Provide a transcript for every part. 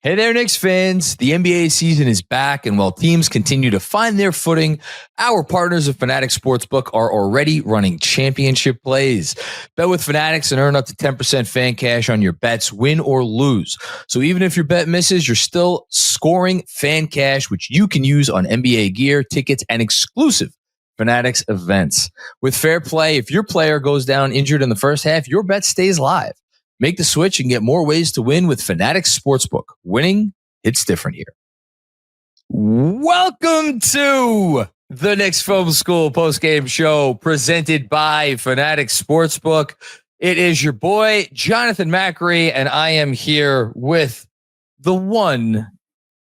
Hey there, Knicks fans. The NBA season is back, and while teams continue to find their footing, our partners at FANATICS Sportsbook are already running championship plays. Bet with FANATICS and earn up to 10% fan cash on your bets, win or lose. So even if your bet misses, you're still scoring fan cash, which you can use on NBA gear, tickets, and exclusive FANATICS events. With fair play, if your player goes down injured in the first half, your bet stays live. Make the switch and get more ways to win with FANATICS Sportsbook. Winning, it's different here. Welcome to the Knicks Film School Postgame Show presented by FANATICS Sportsbook. It is your boy, Jonathan Macri, and I am here with the one,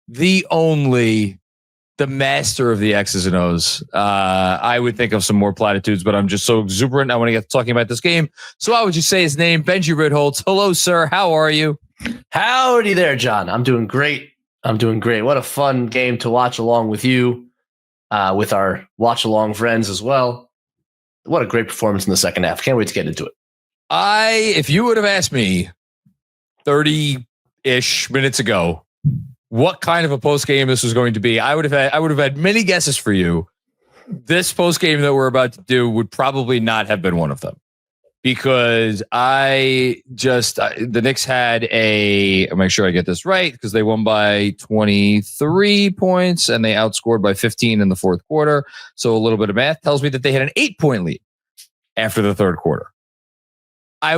the only, the master of the X's and O's. I would think of some more platitudes, but I'm just so exuberant. I want to get talking about this game. So why would you say his name? Benjy Ritholtz. Hello, sir. How are you? Howdy there, John. I'm doing great. What a fun game to watch along with you, with our watch along friends as well. What a great performance in the second half. Can't wait to get into it. If you would have asked me 30-ish minutes ago what kind of a post game this was going to be, I would have had many guesses for you. This post game that we're about to do would probably not have been one of them, because the Knicks had I'll make sure I get this right, because they won by 23 points and they outscored by 15 in the fourth quarter. So a little bit of math tells me that they had an 8-point lead after the third quarter. Be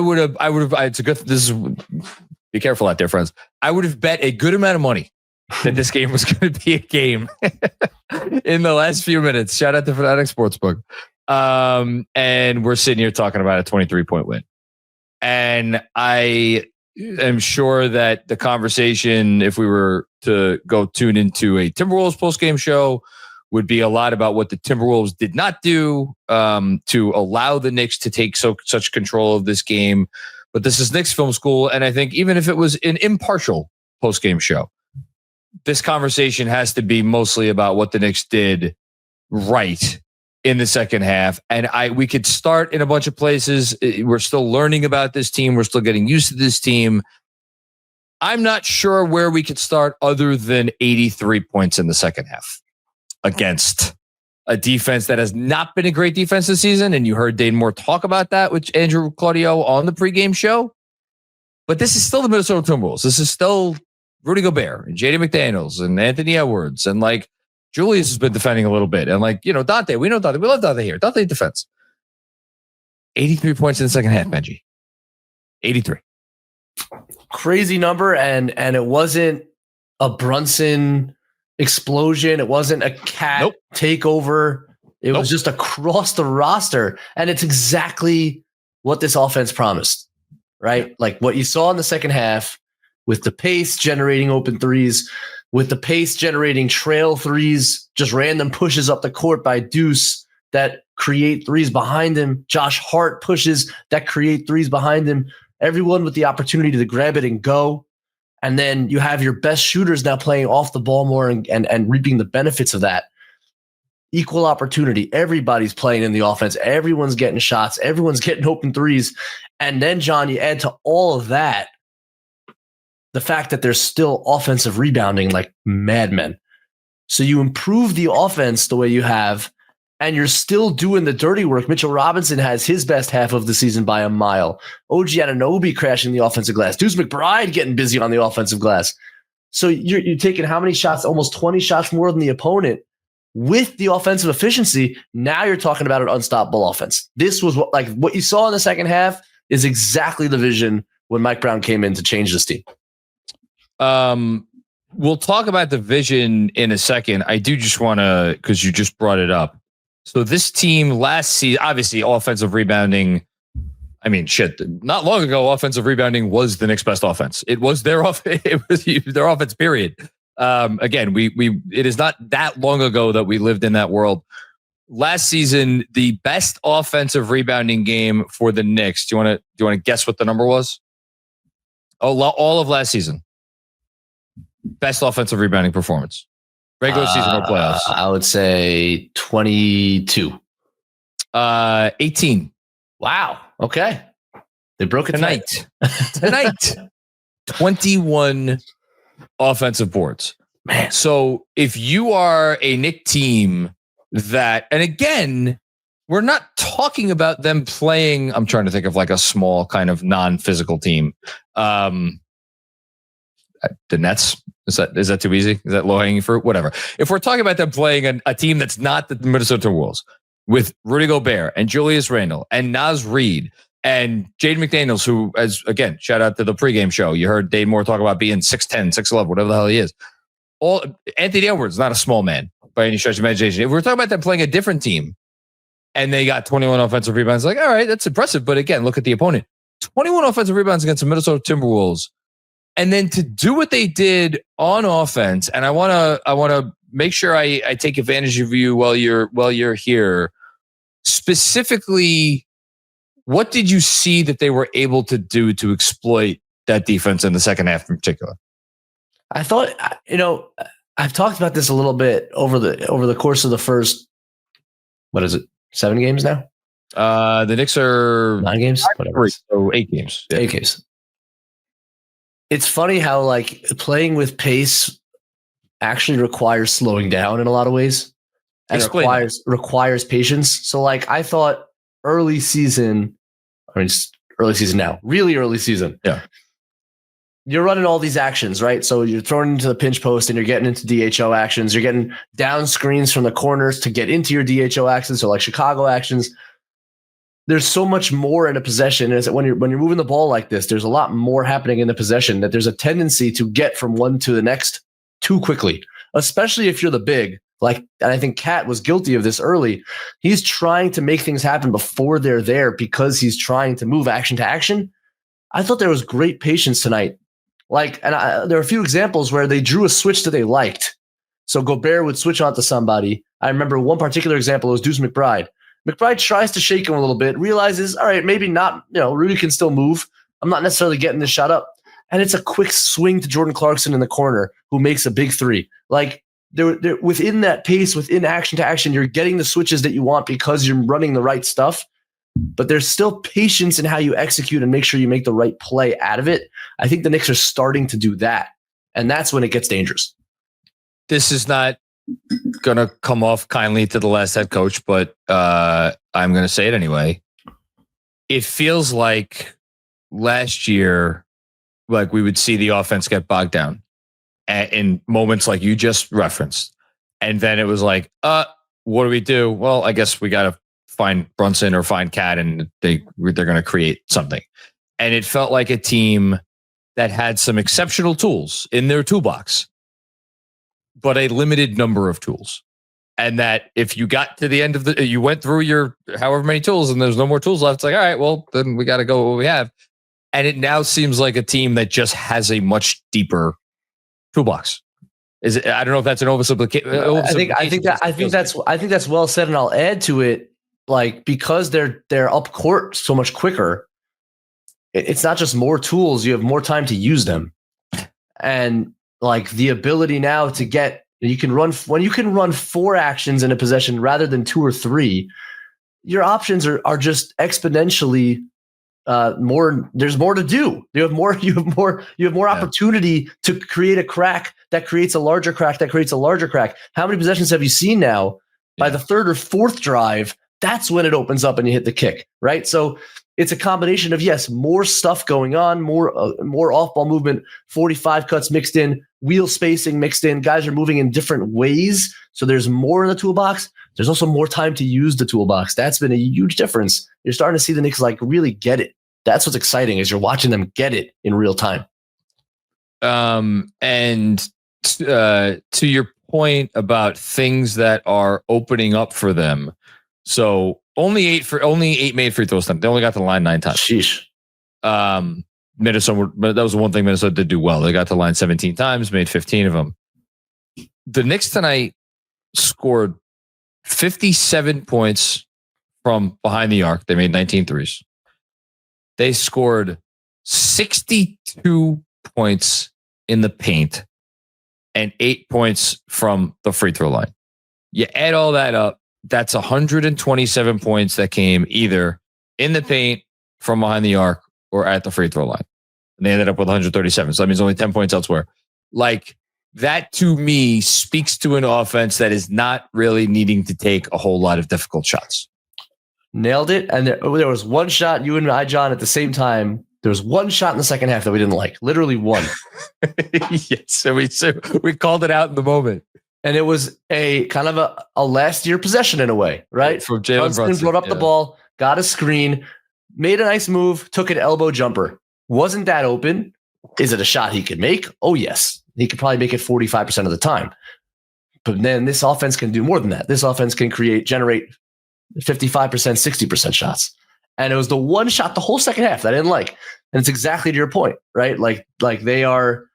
careful out there, friends. I would have bet a good amount of money that this game was going to be a game in the last few minutes. Shout out to FANATICS Sportsbook. And we're sitting here talking about a 23-point win. And I am sure that the conversation, if we were to go tune into a Timberwolves postgame show, would be a lot about what the Timberwolves did not do to allow the Knicks to take such control of this game. But this is Knicks Film School, and I think even if it was an impartial postgame show, this conversation has to be mostly about what the Knicks did right in the second half. And we could start in a bunch of places. We're still learning about this team. We're still getting used to this team. I'm not sure where we could start other than 83 points in the second half against a defense that has not been a great defense this season. And you heard Dane Moore talk about that with Andrew Claudio on the pregame show. But this is still the Minnesota Timberwolves. This is still Rudy Gobert and JD McDaniels and Anthony Edwards. And Julius has been defending a little bit. And Dante, we know Dante. We love Dante here. Dante defense. 83 points in the second half, Benjy. 83. Crazy number. And it wasn't a Brunson explosion. It wasn't a cat takeover. It was just across the roster. And it's exactly what this offense promised, right? Like what you saw in the second half, with the pace generating open threes, with the pace generating trail threes, just random pushes up the court by Deuce that create threes behind him. Josh Hart pushes that create threes behind him. Everyone with the opportunity to grab it and go. And then you have your best shooters now playing off the ball more and reaping the benefits of that. Equal opportunity. Everybody's playing in the offense. Everyone's getting shots. Everyone's getting open threes. And then, John, you add to all of that the fact that there's still offensive rebounding like madmen. So you improve the offense the way you have, and you're still doing the dirty work. Mitchell Robinson has his best half of the season by a mile. OG Anunoby crashing the offensive glass. Deuce McBride getting busy on the offensive glass. So you're taking how many shots? Almost 20 shots more than the opponent with the offensive efficiency. Now you're talking about an unstoppable offense. This was what you saw in the second half is exactly the vision when Mike Brown came in to change this team. We'll talk about the vision in a second. I do just want to, because you just brought it up. So this team last season, obviously offensive rebounding. I mean, not long ago, offensive rebounding was the Knicks' best offense. It was their offense, period. Again, it is not that long ago that we lived in that world. Last season, the best offensive rebounding game for the Knicks. Do you want to guess what the number was? All of last season. Best offensive rebounding performance. Regular season or playoffs? I would say 22. 18. Wow. Okay. They broke it tonight. 21 offensive boards. Man. So if you are a Knicks team that, and again, we're not talking about them playing, I'm trying to think of like a small kind of non-physical team. The Nets, is that too easy? Is that low-hanging fruit? Whatever. If we're talking about them playing a team that's not the Minnesota Timberwolves with Rudy Gobert and Julius Randle and Naz Reid and Jaden McDaniels, who, as again, shout out to the pregame show. You heard Dave Moore talk about being 6'10", 6'11", whatever the hell he is. Anthony Edwards, not a small man by any stretch of imagination. If we're talking about them playing a different team and they got 21 offensive rebounds, like, all right, that's impressive. But again, look at the opponent. 21 offensive rebounds against the Minnesota Timberwolves. And then to do what they did on offense, and I want to make sure I take advantage of you while you're here. Specifically, what did you see that they were able to do to exploit that defense in the second half in particular? I thought, I've talked about this a little bit over the course of the first, what is it, 7 games now? The Knicks are 9 games, whatever. So 8 games. Yeah. 8 games. It's funny how like playing with pace actually requires slowing down in a lot of ways, and requires patience. So like I thought early season now, really early season. Yeah. You're running all these actions, right? So you're throwing into the pinch post and you're getting into DHO actions. You're getting down screens from the corners to get into your DHO actions. So like Chicago actions. There's so much more in a possession. Is that when you're moving the ball like this, there's a lot more happening in the possession, that there's a tendency to get from one to the next too quickly, especially if you're the big. And I think Cat was guilty of this early. He's trying to make things happen before they're there because he's trying to move action to action. I thought there was great patience tonight. There are a few examples where they drew a switch that they liked. So Gobert would switch onto somebody. I remember one particular example, it was Deuce McBride. McBride tries to shake him a little bit, realizes, all right, maybe not, Rudy can still move. I'm not necessarily getting this shot up. And it's a quick swing to Jordan Clarkson in the corner, who makes a big three. Like, they're within that pace, within action to action, you're getting the switches that you want because you're running the right stuff. But there's still patience in how you execute and make sure you make the right play out of it. I think the Knicks are starting to do that. And that's when it gets dangerous. This is not going to come off kindly to the last head coach, but I'm going to say it anyway. It feels like last year, like we would see the offense get bogged down in moments like you just referenced. And then it was like, what do we do? Well, I guess we got to find Brunson or find Cat, and they're going to create something. And it felt like a team that had some exceptional tools in their toolbox, but a limited number of tools. And that if you got to the end of you went through your however many tools and there's no more tools left, it's like, all right, well, then we got to go with what we have. And it now seems like a team that just has a much deeper toolbox. Is it? I don't know if that's an oversimplification. I think that's well said, and I'll add to it. Like, because they're up court so much quicker, it's not just more tools, you have more time to use them. And like the ability now to you can run 4 actions in a possession rather than 2 or 3, your options are just exponentially more. There's more to do. You have more opportunity to create a crack that creates a larger crack that creates a larger crack. How many possessions have you seen now? By the 3rd or 4th drive, that's when it opens up and you hit the kick, right? So it's a combination of, yes, more stuff going on, more off-ball movement, 45 cuts mixed in, wheel spacing mixed in. Guys are moving in different ways, so there's more in the toolbox. There's also more time to use the toolbox. That's been a huge difference. You're starting to see the Knicks like really get it. That's what's exciting, is you're watching them get it in real time. And to your point about things that are opening up for them. So only 8 made free throws time. They only got to the line 9 times. Sheesh. Minnesota, but that was the one thing Minnesota did do well. They got to the line 17 times, made 15 of them. The Knicks tonight scored 57 points from behind the arc. They made 19 threes. They scored 62 points in the paint and 8 points from the free throw line. You add all that up, that's 127 points that came either in the paint, from behind the arc, or at the free throw line. And they ended up with 137. So that means only 10 points elsewhere. like that to me speaks to an offense that is not really needing to take a whole lot of difficult shots. Nailed it. And there was one shot, you and I, John, at the same time. There was one shot in the second half that we didn't like. Literally one. Yes, so we called it out in the moment. And it was a kind of a last year possession in a way, right? From Jalen Brunson. Brought up the ball, got a screen, made a nice move, took an elbow jumper. Wasn't that open? Is it a shot he could make? Oh, yes. He could probably make it 45% of the time. But then this offense can do more than that. This offense can generate 55%, 60% shots. And it was the one shot the whole second half that I didn't like. And it's exactly to your point, right? Like they're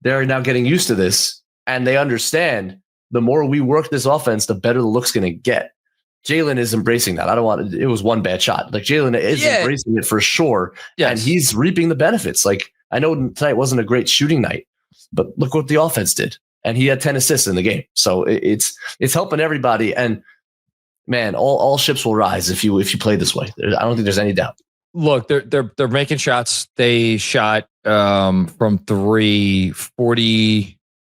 now getting used to this, and they understand the more we work this offense, the better the look's going to get. Jalen is embracing that. It was one bad shot. Like Jalen is embracing it for sure. Yes. And he's reaping the benefits. Like I know tonight wasn't a great shooting night, but look what the offense did. And he had 10 assists in the game. So it's helping everybody. And man, all ships will rise if you play this way. I don't think there's any doubt. Look, they're making shots. They shot from 340.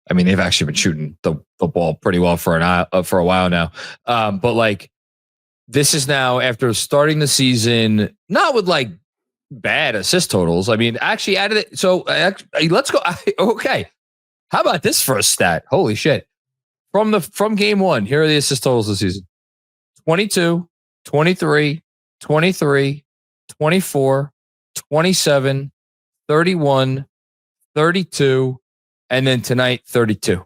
I mean, they've actually been shooting the ball pretty well for a while now. But like, this is now after starting the season, not with like bad assist totals. I mean, actually added it. So let's go. Okay, how about this for a stat? Holy shit! From game one, here are the assist totals this season: 22, 23, 23, 24, 27, 31, 32, and then tonight 32.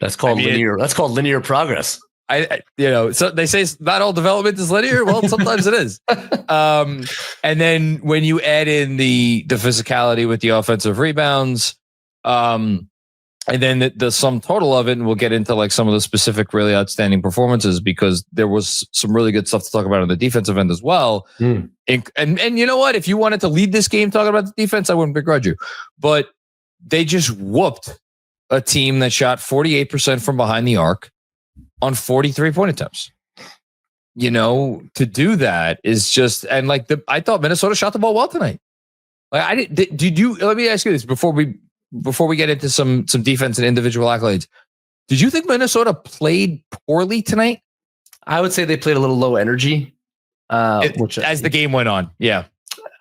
That's called linear. That's called linear progress. So they say not all development is linear. Well, sometimes it is. And then when you add in the physicality with the offensive rebounds, and then the sum total of it, and we'll get into like some of the specific really outstanding performances, because there was some really good stuff to talk about on the defensive end as well. And you know what? If you wanted to lead this game talking about the defense, I wouldn't begrudge you. But they just whooped a team that shot 48% from behind the arc on 43-point attempts. You know, to do that is just, and like I thought Minnesota shot the ball well tonight. Like did you? Let me ask you this before we get into some defense and individual accolades. Did you think Minnesota played poorly tonight? I would say they played a little low energy, as the game went on. Yeah.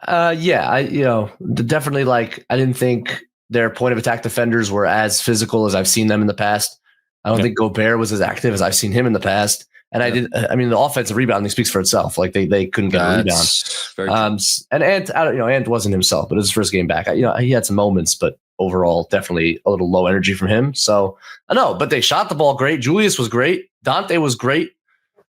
Definitely like, I didn't think their point of attack defenders were as physical as I've seen them in the past. I don't think Gobert was as active as I've seen him in the past. And the offensive rebounding speaks for itself. Like they couldn't get a rebound. And Ant wasn't himself, but it was his first game back. He had some moments, but overall, definitely a little low energy from him. So I know, but they shot the ball great. Julius was great. Dante was great.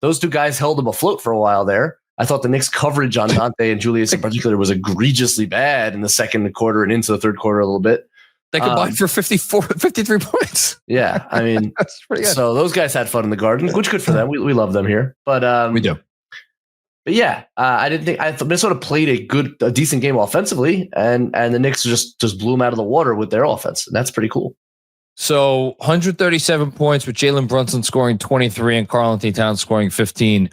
Those two guys held him afloat for a while there. I thought the Knicks coverage on Dante and Julius in particular was egregiously bad in the second quarter and into the third quarter a little bit. They combined for 53 points. Yeah, I mean, that's pretty good. So those guys had fun in the Garden, which good for them. We love them here, but we do. But yeah, I thought Minnesota played a decent game offensively, and the Knicks just blew them out of the water with their offense, and that's pretty cool. So 137 points with Jalen Brunson scoring 23 and Karl-Anthony Towns scoring 15.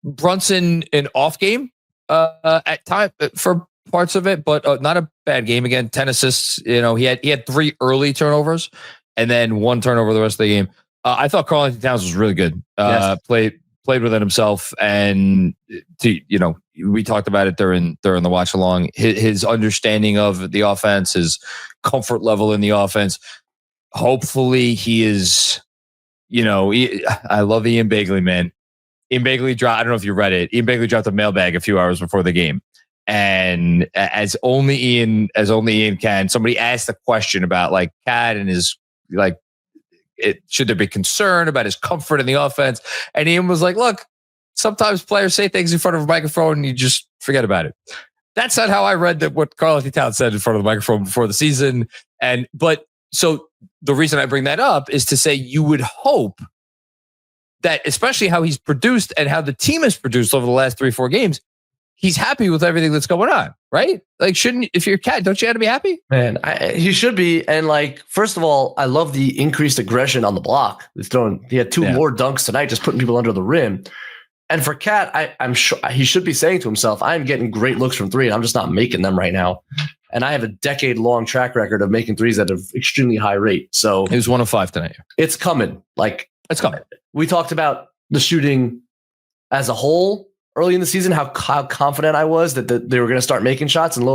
Brunson an off game at time for parts of it, but not a bad game. Again, 10 assists. He had 3 early turnovers and then 1 turnover the rest of the game. I thought Karl-Anthony Towns was really good. Yes. Played within himself, and we talked about it during the watch along. His understanding of the offense, his comfort level in the offense. Hopefully, he is. I love Ian Begley, man. Ian Begley dropped. I don't know if you read it. Ian Begley dropped a mailbag a few hours before the game. And as only Ian can, somebody asked a question about like Cat and his like, should there be concern about his comfort in the offense? And Ian was like, "Look, sometimes players say things in front of a microphone and you just forget about it." That's not how I read what Karl-Anthony Towns said in front of the microphone before the season. So the reason I bring that up is to say you would hope that, especially how he's produced and how the team has produced over the last 3-4 games, he's happy with everything that's going on, right? Like, if you're a Cat, don't you have to be happy? Man, he should be. And like, first of all, I love the increased aggression on the block. He had 2 more dunks tonight, just putting people under the rim. And for Cat, I'm sure he should be saying to himself, I'm getting great looks from 3, and I'm just not making them right now. And I have a decade-long track record of making threes at an extremely high rate. So he was 1 of 5 tonight. It's coming. It's coming. We talked about the shooting as a whole early in the season, how confident I was that they were going to start making shots, and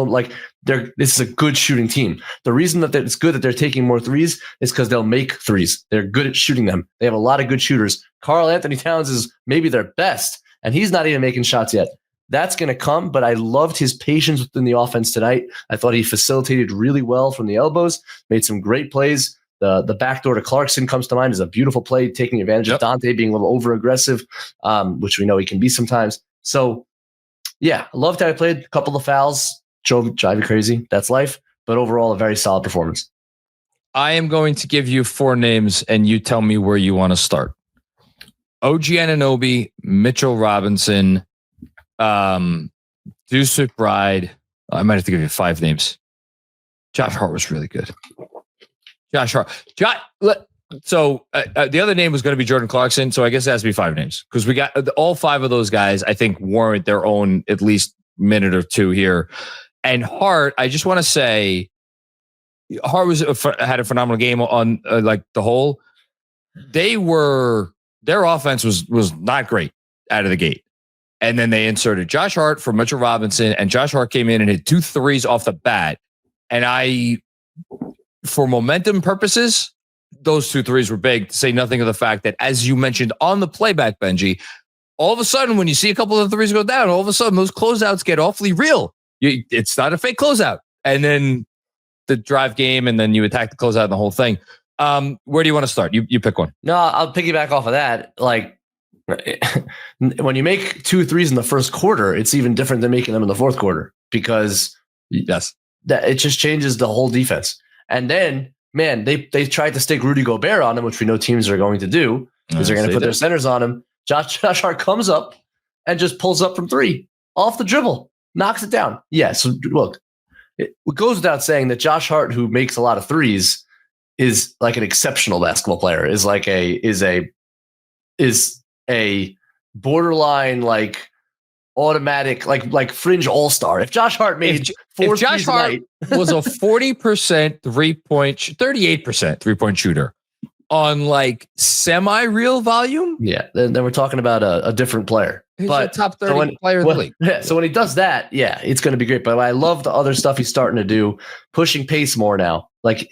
this is a good shooting team. The reason that it's good that they're taking more threes is because they'll make threes. They're good at shooting them. They have a lot of good shooters. Karl-Anthony Towns is maybe their best, and he's not even making shots yet. That's going to come, but I loved his patience within the offense tonight. I thought he facilitated really well from the elbows, made some great plays. The backdoor to Clarkson comes to mind as a beautiful play, taking advantage of Dante being a little over-aggressive, which we know he can be sometimes. So, yeah, I loved how I played. A couple of fouls drive you crazy. That's life. But overall, a very solid performance. I am going to give you 4 names, and you tell me where you want to start. OG Anunoby, Mitchell Robinson, Deuce McBride. I might have to give you 5 names. Josh Hart was really good. Josh Hart. So the other name was going to be Jordan Clarkson. So I guess it has to be 5 names because we got all 5 of those guys, I think, warrant their own at least minute or 2 here. And Hart, I just want to say, Hart had a phenomenal game on like the whole. Their offense was not great out of the gate. And then they inserted Josh Hart for Mitchell Robinson, and Josh Hart came in and hit 2 threes off the bat. And for momentum purposes, those 2 threes were big, to say nothing of the fact that, as you mentioned on the playback, Benji, all of a sudden, when you see a couple of threes go down, all of a sudden, those closeouts get awfully real. It's not a fake closeout. And then the drive game, and then you attack the closeout and the whole thing. Where do you want to start? You pick one. No, I'll piggyback off of that. Like, when you make 2 threes in the first quarter, it's even different than making them in the fourth quarter, because it just changes the whole defense. And then, man, they tried to stick Rudy Gobert on him, which we know teams are going to do because they're going to put their centers on him. Josh Hart comes up and just pulls up from 3 off the dribble, knocks it down. Yeah, so look, it goes without saying that Josh Hart, who makes a lot of threes, is like an exceptional basketball player. Is a borderline like automatic like fringe all-star. If Josh Hart made four threes a night, was a 40% 38% 3-point shooter on like semi-real volume. Yeah, then we're talking about a different player. He's but a top 30 player in the league. Yeah, so when he does that, yeah, it's going to be great. But I love the other stuff he's starting to do, pushing pace more now. Like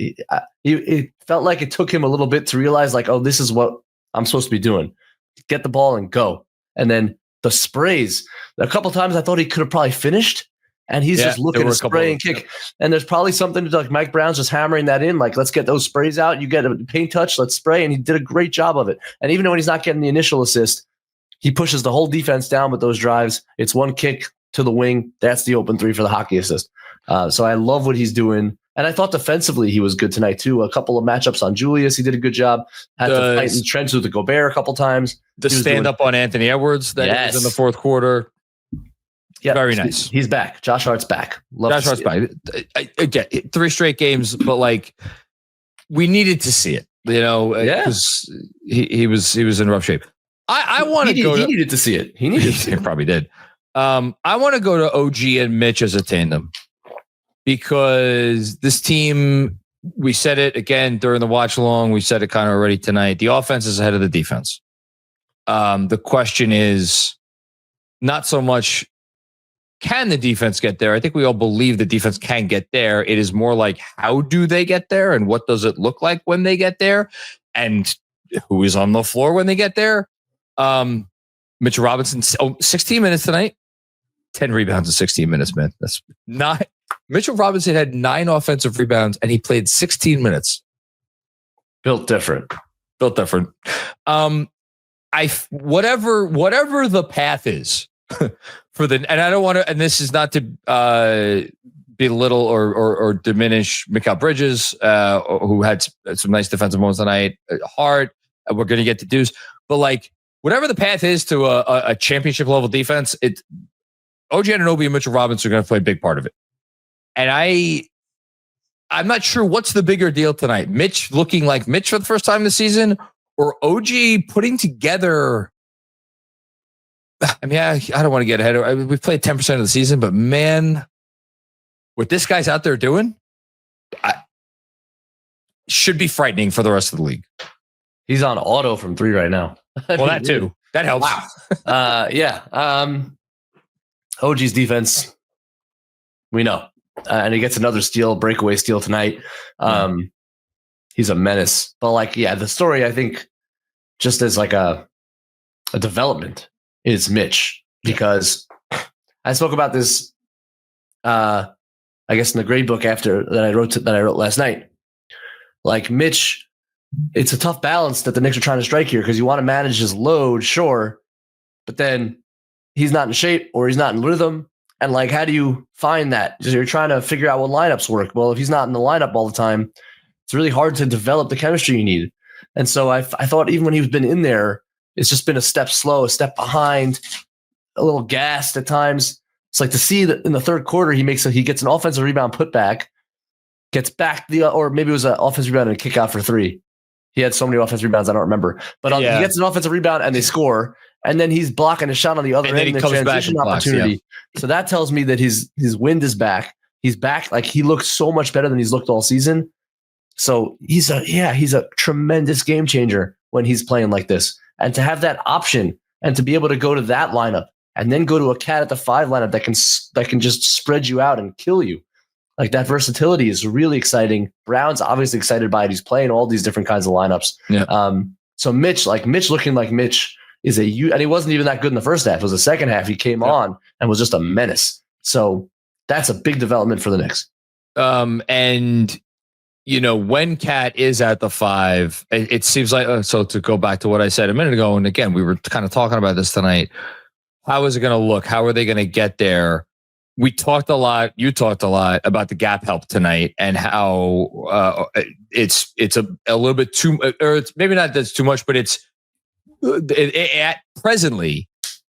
it felt like it took him a little bit to realize, like, oh, this is what I'm supposed to be doing. Get the ball and go. And then the sprays. A couple times I thought he could have probably finished, and he's just looking to spray and kick. And there's probably something to do, like Mike Brown's just hammering that in. Like, let's get those sprays out. You get a paint touch, let's spray. And he did a great job of it. And even when he's not getting the initial assist, he pushes the whole defense down with those drives. It's one kick to the wing. That's the open 3 for the hockey assist. So I love what he's doing. And I thought defensively he was good tonight too. A couple of matchups on Julius, he did a good job. Had to fight in the trench with the Gobert a couple times. The stand-up on Anthony Edwards that was in the fourth quarter. Yeah, very nice. He's back. Josh Hart's back. Josh Hart's back. Again, 3 straight games, but like we needed to see it, you know, because he was in rough shape. I want to go. He needed to see it. He needed to see it. He probably did. I want to go to OG and Mitch as a tandem, because this team, we said it again during the watch along. We said it kind of already tonight. The offense is ahead of the defense. The question is not so much, can the defense get there? I think we all believe the defense can get there. It is more like, how do they get there? And what does it look like when they get there? And who is on the floor when they get there? Mitchell Robinson, 16 minutes tonight, 10 rebounds in 16 minutes, man. That's not. Mitchell Robinson had 9 offensive rebounds and he played 16 minutes. Built different. Whatever the path is for the, and I don't want to, and this is not to belittle or diminish Mikal Bridges, who had some nice defensive moments tonight. Hard, we're going to get to Deuce, but like whatever the path is to a championship level defense, OG Anunoby and Mitchell Robinson are going to play a big part of it. And I'm not sure what's the bigger deal tonight. Mitch looking like Mitch for the first time this season, or OG putting together. I mean, I don't want to get ahead of. We've played 10% of the season, but man, what this guy's out there doing should be frightening for the rest of the league. He's on auto from 3 right now. Well, that too. That helps. Wow. OG's defense, we know. And he gets another breakaway steal tonight. He's a menace. But the story, I think, just as like a development is Mitch, because I spoke about this, I guess in the grade book that I wrote last night. Like Mitch, it's a tough balance that the Knicks are trying to strike here because you want to manage his load, sure, but then he's not in shape or he's not in rhythm. And how do you find that? You're trying to figure out what lineups work. Well, if he's not in the lineup all the time, it's really hard to develop the chemistry you need. And so I thought even when he's been in there, it's just been a step slow, a step behind, a little gassed at times. It's like to see that in the third quarter, he gets an offensive rebound putback, gets back or maybe it was an offensive rebound and a kick out for 3. He had so many offensive rebounds, I don't remember. But he gets an offensive rebound and they score, and then he's blocking a shot on the other end in the transition opportunity. So that tells me that his wind is back. He's back. He looks so much better than he's looked all season. So he's a tremendous game changer when he's playing like this. And to have that option and to be able to go to that lineup and then go to a cat at the 5 lineup that can just spread you out and kill you. That versatility is really exciting. Brown's obviously excited by it. He's playing all these different kinds of lineups. Yeah. So Mitch looking like Mitch and he wasn't even that good in the first half. It was the second half. He came on and was just a menace. So that's a big development for the Knicks. And when Cat is at the 5, it seems like, so to go back to what I said a minute ago, and again, we were kind of talking about this tonight. How is it going to look? How are they going to get there? You talked a lot about the gap help tonight and how it's a little bit too, or it's maybe not that's too much, but it presently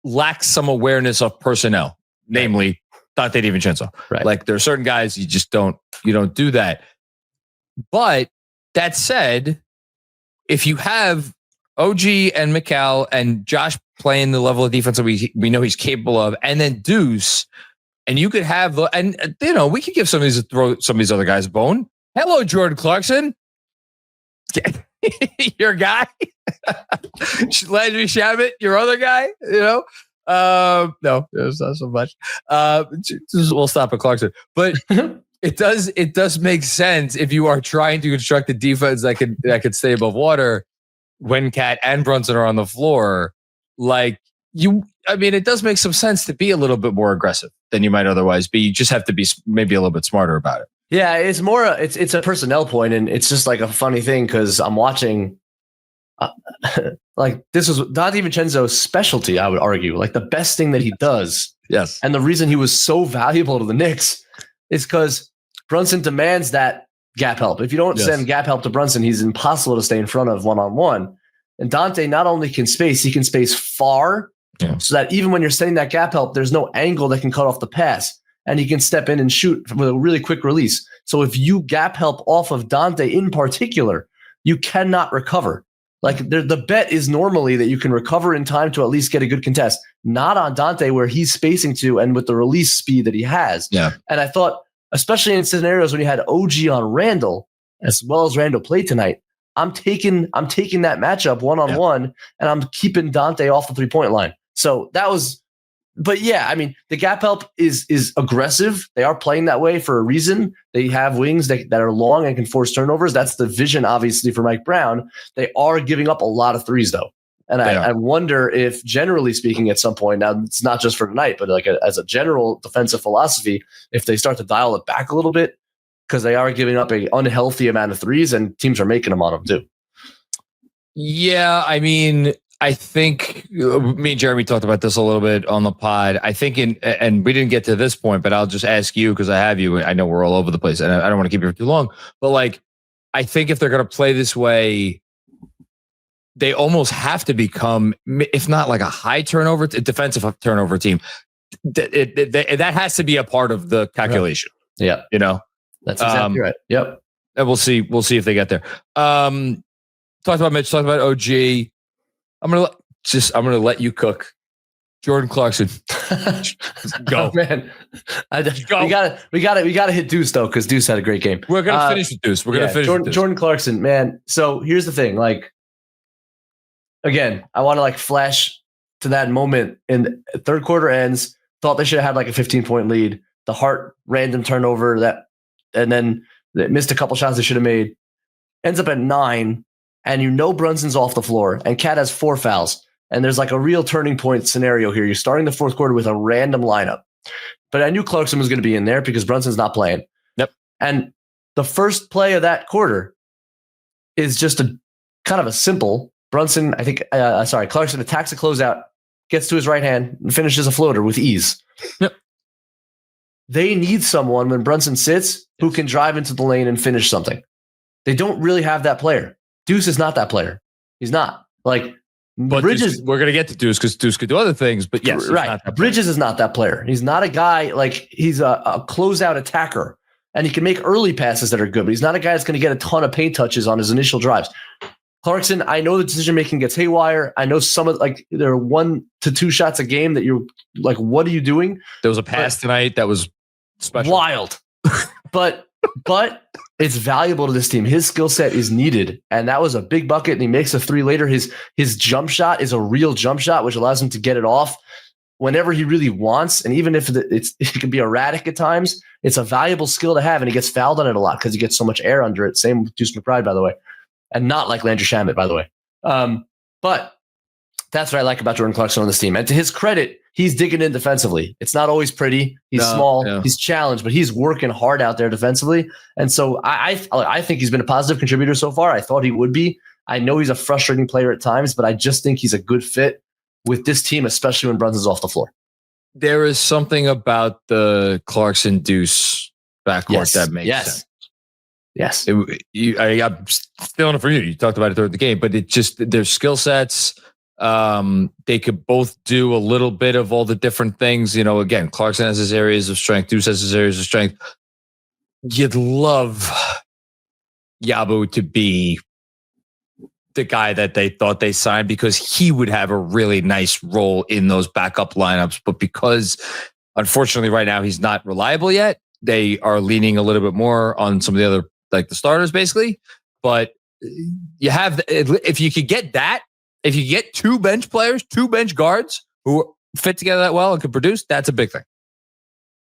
lacks some awareness of personnel, namely Dante DiVincenzo. Right. There are certain guys you don't do that. But that said, if you have OG and Mikal and Josh playing the level of defense that we know he's capable of, and then Deuce. And you could have, we could give some of these other guys a bone. Hello, Jordan Clarkson. Your guy. Landry Shamet, your other guy, no, it's not so much. We'll stop at Clarkson. But it does make sense if you are trying to construct a defense that could stay above water when Cat and Brunson are on the floor. It does make some sense to be a little bit more aggressive than you might otherwise be. You just have to be maybe a little bit smarter about it. Yeah, it's more, it's a personnel point, and it's just a funny thing because I'm watching, this was Dante DiVincenzo's specialty, I would argue, the best thing that he does. Yes. And the reason he was so valuable to the Knicks is because Brunson demands that gap help. If you don't send gap help to Brunson, he's impossible to stay in front of one-on-one. And Dante not only he can space far, so that even when you're sending that gap help, there's no angle that can cut off the pass, and he can step in and shoot with a really quick release. So if you gap help off of Dante in particular, you cannot recover. The bet is normally that you can recover in time to at least get a good contest, not on Dante where he's spacing to and with the release speed that he has. Yeah. And I thought, especially in scenarios when you had OG on Randall, as well as Randall played tonight, I'm taking that matchup one-on-one, and I'm keeping Dante off the 3-point line. So that was, but the gap help is aggressive. They are playing that way for a reason. They have wings that are long and can force turnovers. That's the vision, obviously, for Mike Brown. They are giving up a lot of threes, though. And I wonder if, generally speaking, at some point, now it's not just for tonight, but as a general defensive philosophy, if they start to dial it back a little bit, because they are giving up an unhealthy amount of threes and teams are making them on them too. Yeah, I think me and Jeremy talked about this a little bit on the pod. I think and we didn't get to this point, but I'll just ask you because I have you. I know we're all over the place and I don't want to keep you for too long, but I think if they're going to play this way, they almost have to become, if not a high turnover, defensive turnover team. That has to be a part of the calculation. Yeah. That's exactly right. Yep. And we'll see if they get there. Talked about Mitch, talked about OG. I'm gonna let you cook Jordan Clarkson. Go. Oh, man. We gotta hit Deuce though, because Deuce had a great game. We're gonna finish with Deuce. We're gonna finish with Deuce. Jordan Clarkson, man. So here's the thing. Like, again, I want to like flash to that moment in the third quarter ends. Thought they should have had like a 15-point lead. The Hart random turnover and then they missed a couple shots they should have made. Ends up at 9, and Brunson's off the floor, and Cat has 4 fouls. And there's like a real turning point scenario here. You're starting the fourth quarter with a random lineup. But I knew Clarkson was going to be in there because Brunson's not playing. Yep. And the first play of that quarter is just a kind of a simple Clarkson attacks a closeout, gets to his right hand, and finishes a floater with ease. Yep. They need someone when Brunson sits who can drive into the lane and finish something. They don't really have that player. Deuce is not that player. He's not. Like, but Bridges, we're going to get to Deuce because Deuce could do other things, but yes, right. Bridges is not that player. He's not a guy like he's a closeout attacker, and he can make early passes that are good, but he's not a guy that's going to get a ton of paint touches on his initial drives. Clarkson, I know the decision making gets haywire. I know some of there are 1 to 2 shots a game that you're like, what are you doing? There was a pass tonight that was special. Wild, but it's valuable to this team. His skill set is needed, and that was a big bucket. And he makes a 3 later. His jump shot is a real jump shot, which allows him to get it off whenever he really wants. And even if it can be erratic at times, it's a valuable skill to have. And he gets fouled on it a lot because he gets so much air under it. Same with Deuce McBride, by the way, and not like Landry Shamet, by the way. But that's what I like about Jordan Clarkson on this team. And to his credit, he's digging in defensively. It's not always pretty. He's small. He's challenged, but he's working hard out there defensively. And so I think he's been a positive contributor so far. I thought he would be. I know he's a frustrating player at times, but I just think he's a good fit with this team, especially when Brunson's off the floor. There is something about the Clarkson Deuce backcourt that makes sense. Yes. I'm stealing it from you. You talked about it during the game, but it just their skill sets. They could both do a little bit of all the different things. Again, Clarkson has his areas of strength. Deuce has his areas of strength. You'd love Yabu to be the guy that they thought they signed because he would have a really nice role in those backup lineups. But because, unfortunately, right now he's not reliable yet, they are leaning a little bit more on some of the other, like the starters, basically. But you have, if you could get that, if you get 2 bench players, 2 bench guards who fit together that well and can produce, that's a big thing.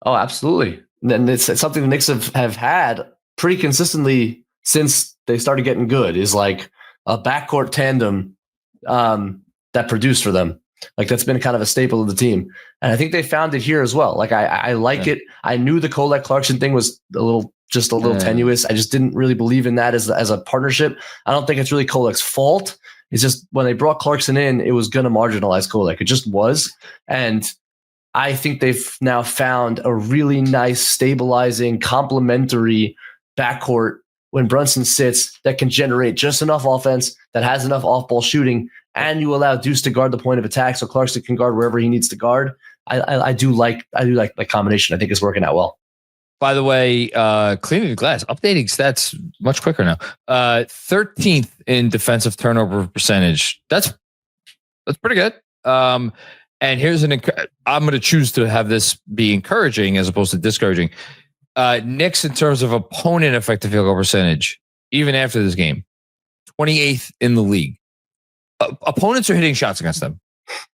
Oh, absolutely. And it's something the Knicks have had pretty consistently since they started getting good, is like a backcourt tandem that produced for them. Like that's been kind of a staple of the team. And I think they found it here as well. Like I like it. I knew the Kolek Clarkson thing was a little tenuous. I just didn't really believe in that as a partnership. I don't think it's really Kolek's fault. It's just when they brought Clarkson in, it was going to marginalize Kolek. It just was. And I think they've now found a really nice, stabilizing, complementary backcourt when Brunson sits that can generate just enough offense, that has enough off-ball shooting, and you allow Deuce to guard the point of attack so Clarkson can guard wherever he needs to guard. I do like that combination. I think it's working out well. By the way, cleaning the glass, updating stats much quicker now. 13th in defensive turnover percentage. That's pretty good. And here's I'm going to choose to have this be encouraging as opposed to discouraging. Knicks in terms of opponent effective field goal percentage, even after this game, 28th in the league. Opponents are hitting shots against them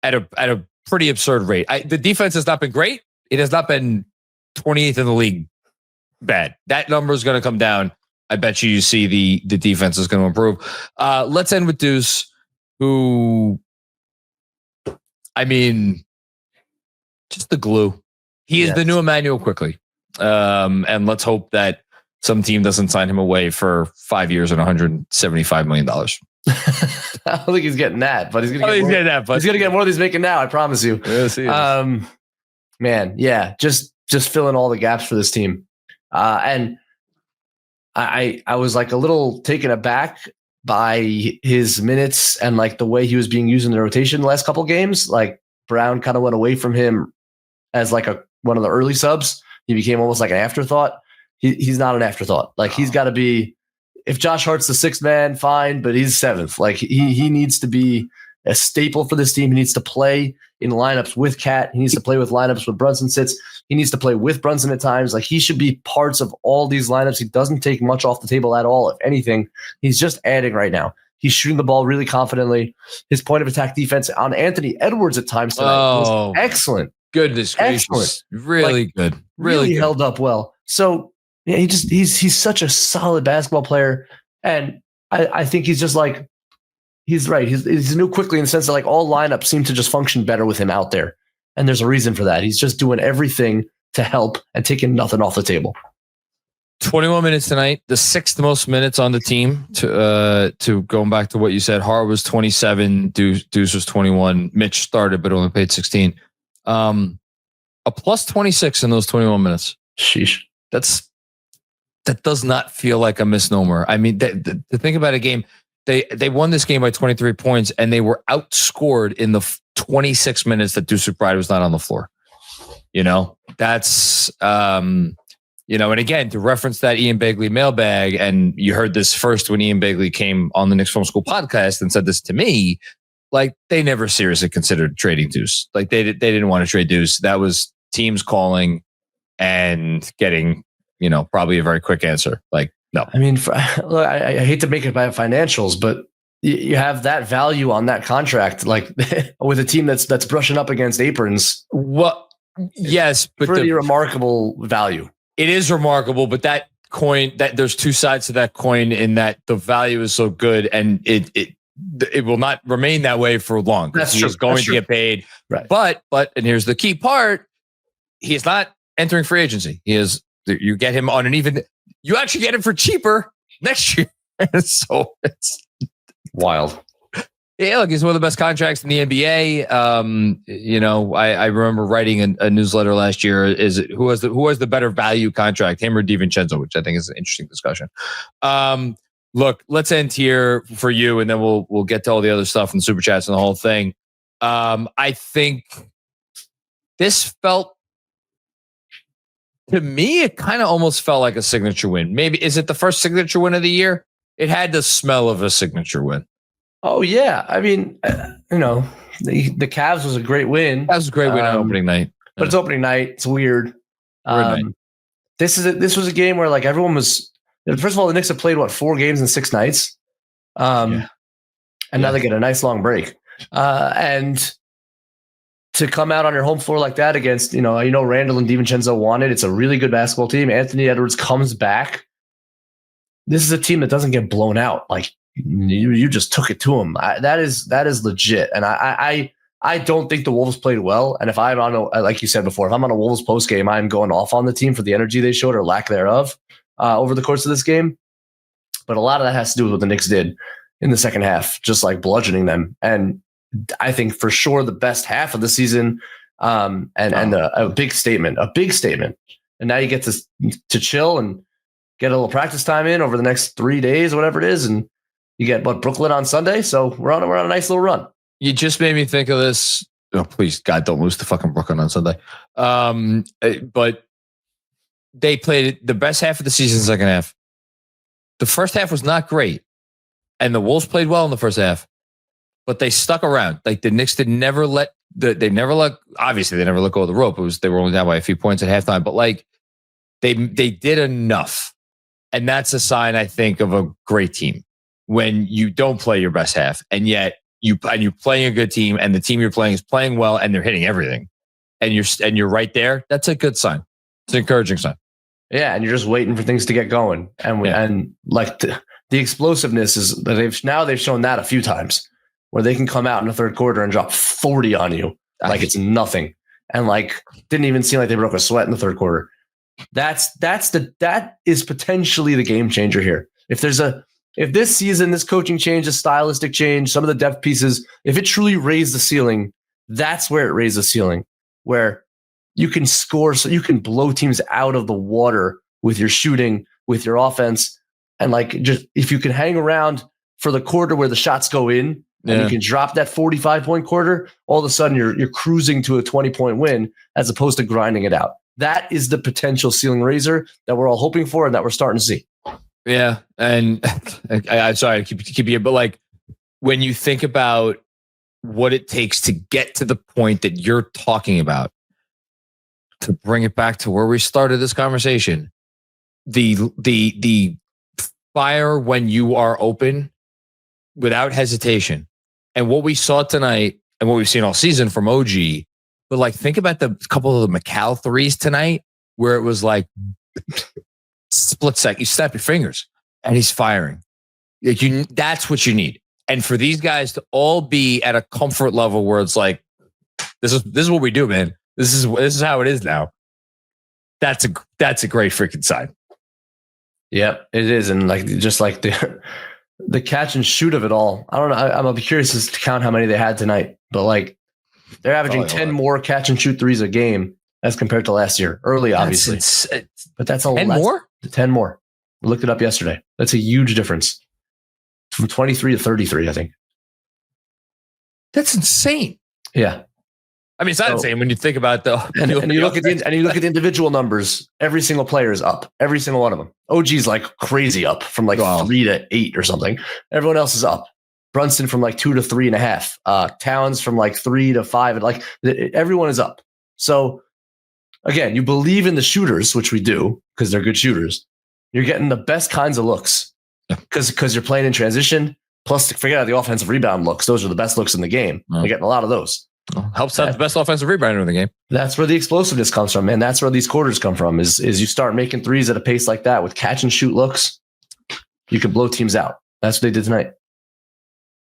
at a pretty absurd rate. The defense has not been great. It has not been 28th in the league bad. That number is going to come down. I bet you see the defense is going to improve. Let's end with Deuce, who, I mean, just the glue. He is the new Emmanuel Quickly. And let's hope that some team doesn't sign him away for 5 years and $175 million. I don't think he's getting that, but he's going to get more than he's making now. I promise you. Yes, he is. Man, yeah, just filling all the gaps for this team. And I was like a little taken aback by his minutes and like the way he was being used in the rotation the last couple of games. Like Brown kind of went away from him as like one of the early subs. He became almost like an afterthought. He's not an afterthought. Like he's got to be. If Josh Hart's the 6th man, fine, but he's 7th. Like he needs to be a staple for this team. He needs to play in lineups with Cat. He needs to play with lineups with Brunson sits. He needs to play with Brunson at times. Like, he should be parts of all these lineups. He doesn't take much off the table at all. If anything, he's just adding right now. He's shooting the ball really confidently. His point of attack defense on Anthony Edwards at times tonight was excellent. Goodness gracious. Excellent. Really good. Really good. Held up well. So yeah, he's such a solid basketball player. And I think he's just like, he's right. He's new quickly in the sense that like all lineups seem to just function better with him out there. And there's a reason for that. He's just doing everything to help and taking nothing off the table. 21 minutes tonight, the sixth most minutes on the team. To going back to what you said, Hart was 27, Deuce was 21. Mitch started, but only played 16. A plus 26 in those 21 minutes. Sheesh. That does not feel like a misnomer. I mean, to think about a game, they won this game by 23 points, and they were outscored in the 26 minutes that Deuce McBride was not on the floor. That's and again, to reference that Ian Begley mailbag, and you heard this first when Ian Begley came on the Knicks Film School podcast and said this to me, like, they never seriously considered trading Deuce. Like, they didn't want to trade Deuce. That was teams calling and getting, probably a very quick answer. Like, no. I mean, I hate to make it by financials, but you have that value on that contract, like with a team that's brushing up against aprons. Well, yes, but pretty remarkable value. It is remarkable, but that coin, that there's two sides to that coin, in that the value is so good, and it will not remain that way for long. That's true. He's going to get paid, right? But and here's the key part: he's not entering free agency. You get him on you actually get him for cheaper next year. So it's wild. Yeah, look, he's one of the best contracts in the NBA. I remember writing a newsletter last year. Who has the better value contract, him or DiVincenzo, which I think is an interesting discussion. Look, let's end here for you, and then we'll get to all the other stuff and super chats and the whole thing. I think this felt, to me, it kind of almost felt like a signature win. Maybe, is it the first signature win of the year? It had the smell of a signature win. Oh yeah, I mean, the Cavs was a great win. That was a great win on opening night, but it's opening night. It's weird. This was a game where like everyone was. First of all, the Knicks have played 4 games in 6 nights, and now they get a nice long break. And to come out on your home floor like that against Randall and DiVincenzo won it. It's a really good basketball team. Anthony Edwards comes back. This is a team that doesn't get blown out. Like, you just took it to them. That is legit. And I don't think the Wolves played well. And if I'm like you said before, if I'm on a Wolves post game, I'm going off on the team for the energy they showed or lack thereof over the course of this game. But a lot of that has to do with what the Knicks did in the second half, just like bludgeoning them. And I think for sure the best half of the season, and a big statement. And now you get to chill and get a little practice time in over the next 3 days, or whatever it is, and you get Brooklyn on Sunday. So we're on a nice little run. You just made me think of this. Oh, please, God, don't lose to fucking Brooklyn on Sunday. But they played the best half of the season, second half. The first half was not great, and the Wolves played well in the first half, but they stuck around. Like, the Knicks never let go of the rope. They were only down by a few points at halftime, but like they did enough. And that's a sign, I think, of a great team, when you don't play your best half, and yet you're playing a good team, and the team you're playing is playing well, and they're hitting everything, and you're right there. That's a good sign. It's an encouraging sign. Yeah, and you're just waiting for things to get going, and like the explosiveness is that they've shown that a few times, where they can come out in the third quarter and drop 40 on you like it's nothing, and like didn't even seem like they broke a sweat in the third quarter. That is potentially the game changer here. If this season, this coaching change, this stylistic change, some of the depth pieces, if it truly raised the ceiling, that's where it raised the ceiling, where you can score, so you can blow teams out of the water with your shooting, with your offense. And like, just if you can hang around for the quarter where the shots go in, and you can drop that 45-point quarter, all of a sudden you're cruising to a 20-point win, as opposed to grinding it out. That is the potential ceiling raiser that we're all hoping for and that we're starting to see. Yeah. And I'm sorry to keep you, but like, when you think about what it takes to get to the point that you're talking about. To bring it back to where we started this conversation, the fire when you are open without hesitation, and what we saw tonight and what we've seen all season from OG. But like, think about the couple of the McCall threes tonight, where it was like split second, you snap your fingers and he's firing. Like that's what you need. And for these guys to all be at a comfort level where it's like, this is what we do, man. This is how it is now. That's a great freaking sign. Yeah, it is. And like, just like the catch and shoot of it all. I don't know. I'm curious to count how many they had tonight, but like they're averaging 10 more catch and shoot threes a game as compared to last year. Early, obviously, but that's a 10 more. 10 more. We looked it up yesterday. That's a huge difference from 23 to 33. I think that's insane. Yeah. I mean, it's not insane when you think about the and you look at the individual numbers. Every single player is up. Every single one of them. OG's like crazy up from like 3 to 8 or something. Everyone else is up. Brunson from like 2 to 3.5. Towns from like 3 to 5. And like everyone is up. So again, you believe in the shooters, which we do because they're good shooters. You're getting the best kinds of looks because you're playing in transition. Plus, forget about the offensive rebound looks. Those are the best looks in the game. You're getting a lot of those. Helps have the best offensive rebounder in the game. That's where the explosiveness comes from, man. That's where these quarters come from. Is you start making threes at a pace like that with catch and shoot looks, you can blow teams out. That's what they did tonight.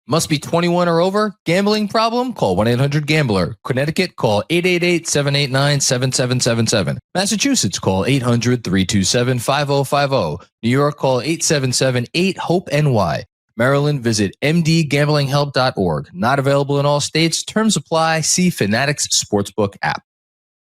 Must be 21 or over. Gambling problem? Call 1-800-GAMBLER. Connecticut, call 888-789-7777. Massachusetts, call 800-327-5050. New York, call 877-8-HOPE-NY. Maryland, visit mdgamblinghelp.org. Not available in all states. Terms apply. See Fanatics Sportsbook app.